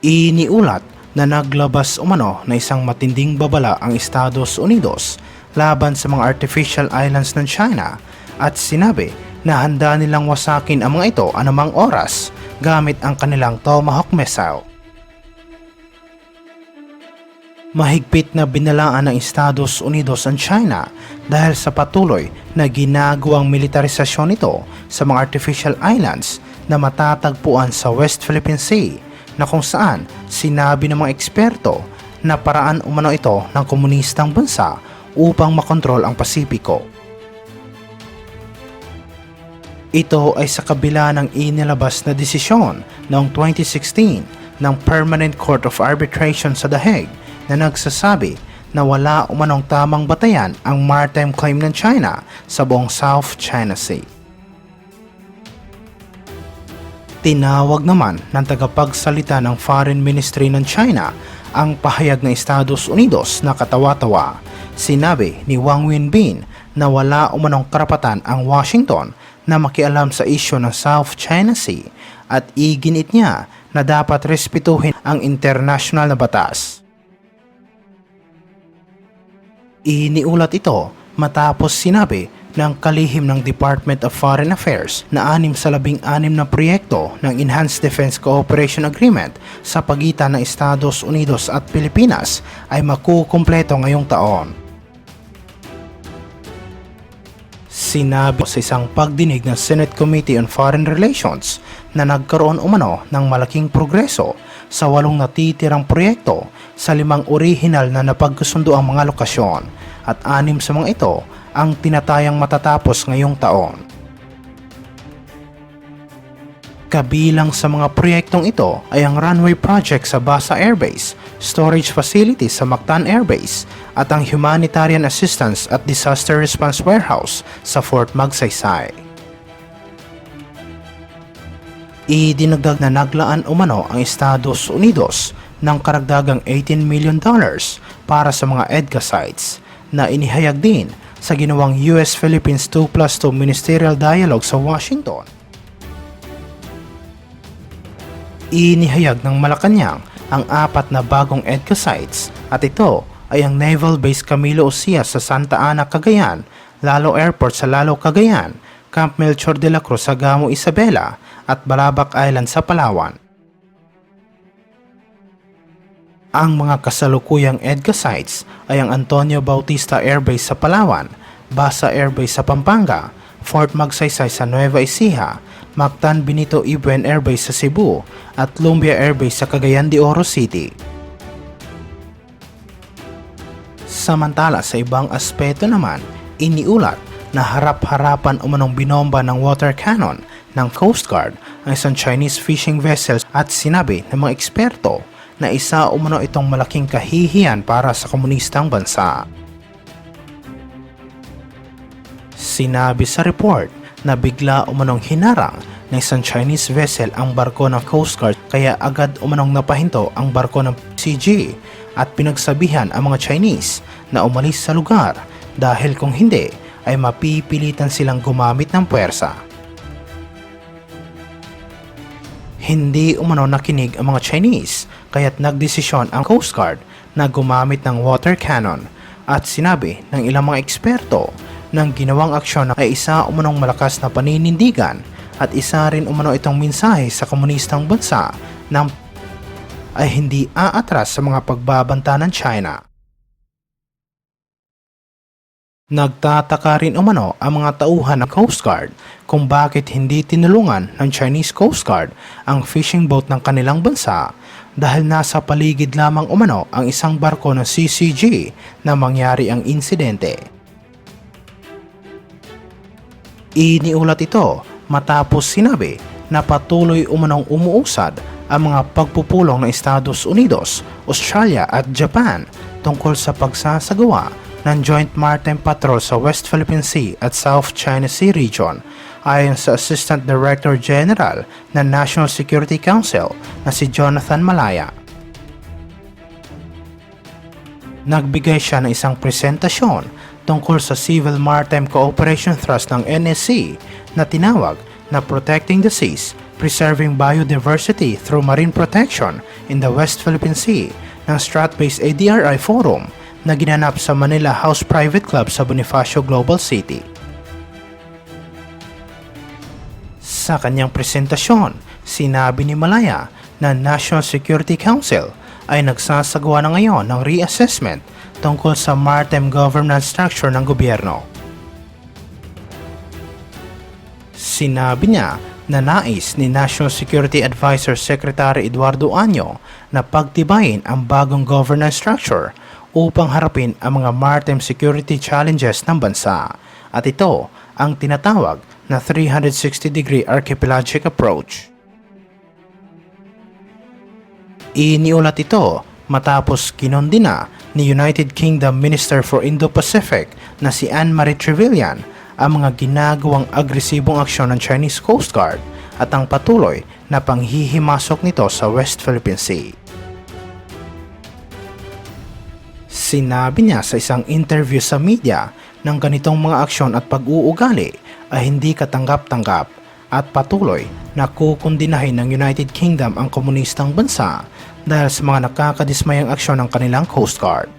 Iniulat na naglabas umano na isang matinding babala ang Estados Unidos laban sa mga artificial islands ng China at sinabi na handa nilang wasakin ang mga ito anumang oras gamit ang kanilang Tomahawk missile. Mahigpit na binalaan ng Estados Unidos ang China dahil sa patuloy na ginagawang militarisasyon nito sa mga artificial islands na matatagpuan sa West Philippine Sea, na kung saan sinabi ng mga eksperto na paraan umano ito ng komunistang bansa upang makontrol ang Pasipiko. Ito ay sa kabila ng inilabas na desisyon noong 2016 ng Permanent Court of Arbitration sa The Hague na nagsasabi na wala umanong tamang batayan ang maritime claim ng China sa buong South China Sea. Tinawag naman ng tagapagsalita ng Foreign Ministry ng China ang pahayag ng Estados Unidos na katawa-tawa. Sinabi ni Wang Wenbin na wala umanong karapatan ang Washington na makialam sa isyu ng South China Sea at iginit niya na dapat respetuhin ang international na batas. Iniulat ito matapos sinabi ng kalihim ng Department of Foreign Affairs na 6 sa 16 na proyekto ng Enhanced Defense Cooperation Agreement sa pagitan ng Estados Unidos at Pilipinas ay makukumpleto ngayong taon. Sinabi sa isang pagdinig ng Senate Committee on Foreign Relations na nagkaroon umano ng malaking progreso sa 8 natitirang proyekto sa 5 orihinal na napagkasundo ang mga lokasyon at 6 sa mga ito ang tinatayang matatapos ngayong taon. Kabilang sa mga proyektong ito ay ang runway project sa Basa Air Base, storage facility sa Mactan Air Base at ang humanitarian assistance at disaster response warehouse sa Fort Magsaysay. Idinagdag na naglaan umano ang Estados Unidos ng karagdagang $18 million para sa mga EDCA sites na inihayag din sa ginawang US-Philippines 2+2 Ministerial Dialogue sa Washington. Inihayag ng Malacanang ang 4 na bagong EDCA sites at ito ay ang Naval Base Camilo Ocias sa Santa Ana, Cagayan, Lalo Airport sa Lalo, Cagayan, Camp Melchor de la Cruz sa Gamo, Isabela at Balabac Island sa Palawan. Ang mga kasalukuyang EDCA sites ay ang Antonio Bautista Air Base sa Palawan, Basa Air Base sa Pampanga, Fort Magsaysay sa Nueva Ecija, Mactan Benito Ibuen Air Base sa Cebu at Lumbia Air Base sa Cagayan de Oro City. Samantala sa ibang aspeto naman, iniulat na harap-harapan umanong binomba ng water cannon ng Coast Guard ang isang Chinese fishing vessel at sinabi ng mga eksperto na isa umano itong malaking kahihiyan para sa komunistang bansa. Sinabi sa report na bigla umanong hinarang ng isang Chinese vessel ang barko ng Coast Guard kaya agad umanong napahinto ang barko ng PCG at pinagsabihan ang mga Chinese na umalis sa lugar dahil kung hindi ay mapipilitan silang gumamit ng puwersa. Hindi umano nakinig ang mga Chinese kaya't nagdesisyon ang Coast Guard na gumamit ng water cannon at sinabi ng ilang mga eksperto ng ginawang aksyon ay isa umanong malakas na paninindigan at isa rin umano itong mensahe sa komunistang bansa na ay hindi aatras sa mga pagbabanta ng China. Nagtataka rin umano ang mga tauhan ng Coast Guard kung bakit hindi tinulungan ng Chinese Coast Guard ang fishing boat ng kanilang bansa dahil nasa paligid lamang umano ang isang barko ng CCG na mangyari ang insidente. Iniulat ito matapos sinabi na patuloy umanong umuusad ang mga pagpupulong ng Estados Unidos, Australia at Japan tungkol sa pagsasagawa ng Joint Maritime Patrol sa West Philippine Sea at South China Sea region ayon sa Assistant Director General ng National Security Council na si Jonathan Malaya. Nagbigay siya ng isang presentasyon tungkol sa Civil Maritime Cooperation Thrust ng NSC na tinawag na Protecting the Seas Preserving Biodiversity through Marine Protection in the West Philippine Sea ng Strat-based ADRI Forum na ginanap sa Manila House Private Club sa Bonifacio Global City. Sa kanyang presentasyon, sinabi ni Malaya na National Security Council ay nagsasagawa na ngayon ng reassessment tungkol sa maritime governance structure ng gobyerno. Sinabi niya na nais ni National Security Advisor Secretary Eduardo Año na pagtibayin ang bagong governance structure upang harapin ang mga maritime security challenges ng bansa. At ito ang tinatawag na 360-degree archipelagic approach. Iniulat ito matapos kinondina ni United Kingdom Minister for Indo-Pacific na si Anne-Marie Trevelyan ang mga ginagawang agresibong aksyon ng Chinese Coast Guard at ang patuloy na panghihimasok nito sa West Philippine Sea. Sinabi niya sa isang interview sa media ng ganitong mga aksyon at pag-uugali ay hindi katanggap-tanggap at patuloy na kukundinahin ng United Kingdom ang komunistang bansa dahil sa mga nakakadismayang aksyon ng kanilang Coast Guard.